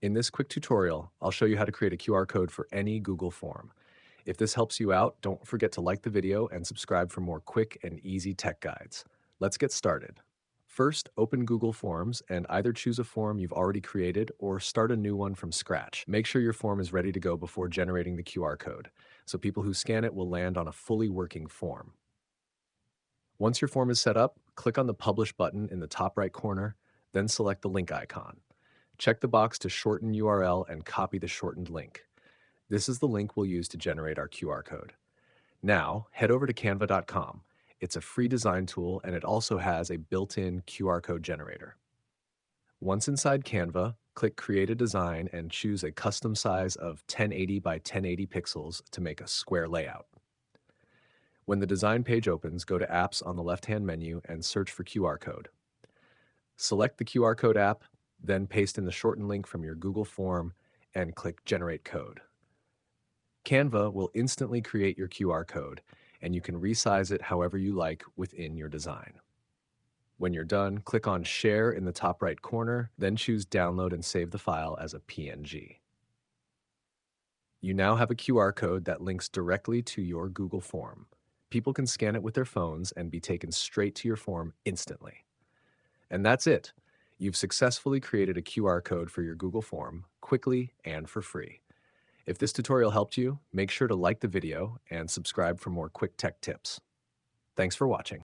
In this quick tutorial, I'll show you how to create a QR code for any Google form. If this helps you out, don't forget to like the video and subscribe for more quick and easy tech guides. Let's get started. First, open Google Forms and either choose a form you've already created or start a new one from scratch. Make sure your form is ready to go before generating the QR code, so people who scan it will land on a fully working form. Once your form is set up, click on the Publish button in the top right corner, then select the link icon. Check the box to shorten URL and copy the shortened link. This is the link we'll use to generate our QR code. Now, head over to canva.com. It's a free design tool and it also has a built-in QR code generator. Once inside Canva, click Create a Design and choose a custom size of 1080 by 1080 pixels to make a square layout. When the design page opens, go to Apps on the left-hand menu and search for QR code. Select the QR code app, then paste in the shortened link from your Google form and click Generate Code. Canva will instantly create your QR code, and you can resize it however you like within your design. When you're done, click on Share in the top right corner, then choose Download and save the file as a PNG. You now have a QR code that links directly to your Google form. People can scan it with their phones and be taken straight to your form instantly. And that's it. You've successfully created a QR code for your Google form quickly and for free. If this tutorial helped you, make sure to like the video and subscribe for more quick tech tips. Thanks for watching.